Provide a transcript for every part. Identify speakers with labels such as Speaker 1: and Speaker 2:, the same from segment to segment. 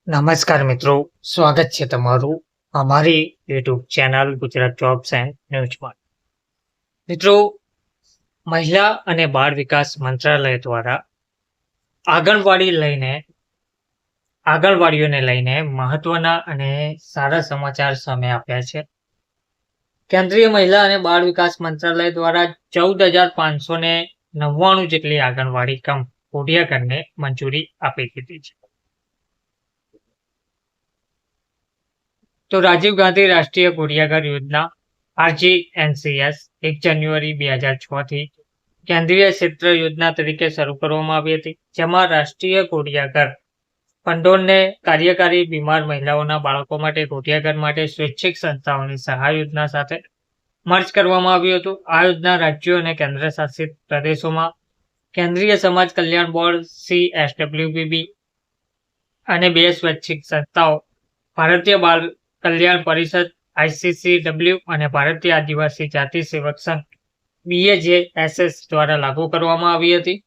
Speaker 1: નમસ્કાર મિત્રો, સ્વાગત છે તમારું અમારી YouTube channel Gujarat jobs and ન્યૂઝમાં. મિત્રો, મહિલા અને બાળ વિકાસ મંત્રાલય દ્વારા આંગણવાડીઓને લઈને મહત્વના અને સારા સમાચાર સામે આવ્યા છે. કેન્દ્રીય મહિલા અને બાળ વિકાસ મંત્રાલય દ્વારા 14,599 જેટલી આંગણવાડી કમ કોડિયાઘરને મંજૂરી આપી દીધી છે. તો રાજીવ ગાંધી રાષ્ટ્રીય કોડિયાઘર યોજના RGNCS 1 જાન્યુઆરી 2006 થી કેન્દ્રીય ક્ષેત્ર યોજના તરીકે શરૂ કરવામાં આવી હતી, જેમાં રાષ્ટ્રીય કોડિયાઘર ભંડોળને કાર્યકારી બીમાર મહિલાઓના બાળકો માટે કોડિયાઘર માટે સ્વૈચ્છિક સંસ્થાઓની સહાય યોજના સાથે મર્જ કરવામાં આવ્યું હતું. આ યોજના રાજ્યો અને કેન્દ્ર શાસિત પ્રદેશોમાં કેન્દ્રીય સમાજ કલ્યાણ બોર્ડ CSWBB અને 2 સ્વૈચ્છિક સંસ્થાઓ ભારતીય બાળ કલ્યાણ પરિષદ ICCW અને ભારતીય આદિવાસી જાતિ સેવક સંઘ BAJSS દ્વારા લાગુ કરવામાં આવી હતી.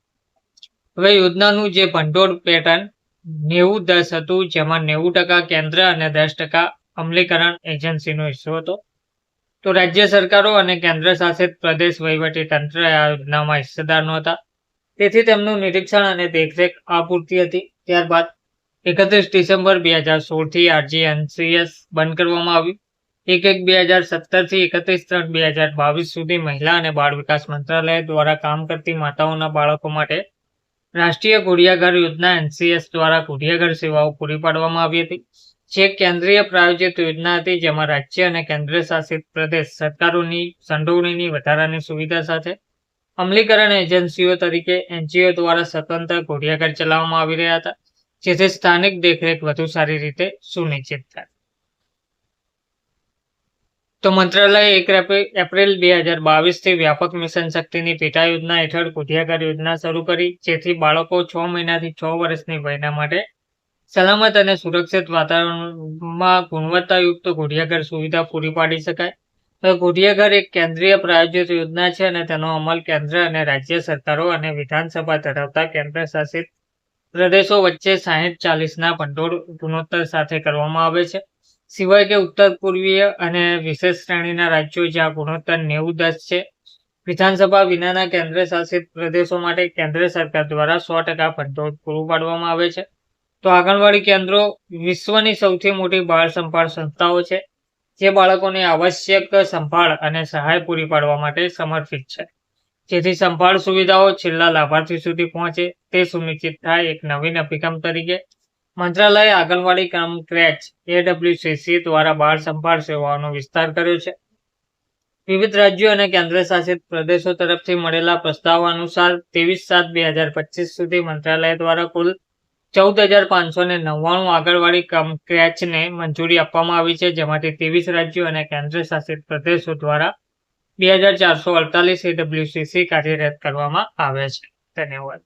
Speaker 1: હવે યોજનાનું જે ભંડોળ પેટર્ન 90-10 હતું, જેમાં 90% કેન્દ્ર અને 10% અમલીકરણ એજન્સીનો હિસ્સો હતો. તો રાજ્ય સરકારો અને કેન્દ્ર શાસિત પ્રદેશ વહીવટી તંત્ર આ યોજનામાં હિસ્સેદાર નહોતા, તેથી તેમનું નિરીક્ષણ અને દેખરેખ અપૂરતી હતી. ત્યારબાદ 31 ડિસેમ્બર 2016 થી RGNCS બંધ કરવામાં આવ્યું. 1/1/2017 થી 31/3/2022 સુધી મહિલા અને બાળ વિકાસ મંત્રાલય દ્વારા કામ કરતી માતાઓના બાળકો માટે રાષ્ટ્રીય કોડિયાઘર યોજના NCS દ્વારા કોડિયાઘર સેવાઓ પૂરી પાડવામાં આવી હતી, જે કેન્દ્રીય પ્રાયોજિત યોજના હતી, જેમાં રાજ્ય અને કેન્દ્ર શાસિત પ્રદેશ સરકારોની સંડોવણીની વધારાની સુવિધા સાથે અમલીકરણ એજન્સીઓ તરીકે NGO દ્વારા સ્વતંત્ર કોડિયાઘર ચલાવવામાં આવી રહ્યા હતા, જેથી સ્થાનિક દેખરેખ વધુ સારી રીતે સુનિશ્ચિત થાય. તો મંત્રાલયે 1 એપ્રિલ 2022 થી વ્યાપક મિશન શક્તિની પેટા યોજના હેઠળ કોડિયાઘર યોજના શરૂ કરી, જેથી બાળકો 6 મહિનાથી 6 વર્ષની વયના માટે સલામત અને સુરક્ષિત વાતાવરણમાં ગુણવત્તાયુક્ત કોડિયાઘર સુવિધા પૂરી પાડી શકાય. હવે કોડિયાઘર એક કેન્દ્રીય પ્રાયોજિત યોજના છે અને તેનો અમલ કેન્દ્ર અને રાજ્ય સરકારો અને વિધાનસભા ધરાવતા કેન્દ્ર શાસિત પ્રદેશો વચ્ચે 60-40ના ભંડોળ ગુણોત્તર સાથે કરવામાં આવે છે. સિવાય કે ઉત્તર પૂર્વીય અને વિશેષ શ્રેણીના રાજ્યો જ્યાં ગુણોત્તર 90-10 છે, વિધાનસભા વિનાના કેન્દ્ર શાસિત પ્રદેશો માટે કેન્દ્ર સરકાર દ્વારા 100% ભંડોળ પૂરું પાડવામાં આવે છે. તો આંગણવાડી કેન્દ્રો વિશ્વની સૌથી મોટી બાળ સંભાળ સંસ્થાઓ છે, જે બાળકોની આવશ્યક સંભાળ અને સહાય પૂરી પાડવા માટે સમર્પિત છે, જેથી સંભાળ સુવિધાઓ છેલ્લા લાભાર્થી સુધી પહોંચે તે સુનિશ્ચિત થાય. એક નવીન અભિગમ તરીકે મંત્રાલયે આંગણવાડી કામ ક્રેચ AWCC દ્વારા બાળ સંભાળ સેવાઓનો વિસ્તાર કર્યો છે. વિવિધ રાજ્યો અને કેન્દ્ર શાસિત પ્રદેશો તરફથી મળેલા પ્રસ્તાવ અનુસાર 23/7/2025 સુધી મંત્રાલય દ્વારા કુલ 14,599 આંગણવાડી કામ ક્રેચને મંજૂરી આપવામાં આવી છે, જેમાંથી 23 રાજ્યો અને કેન્દ્ર શાસિત પ્રદેશો દ્વારા 2,448 AWCC કાર્યરત કરવામાં આવ્યા છે. ધન્યવાદ.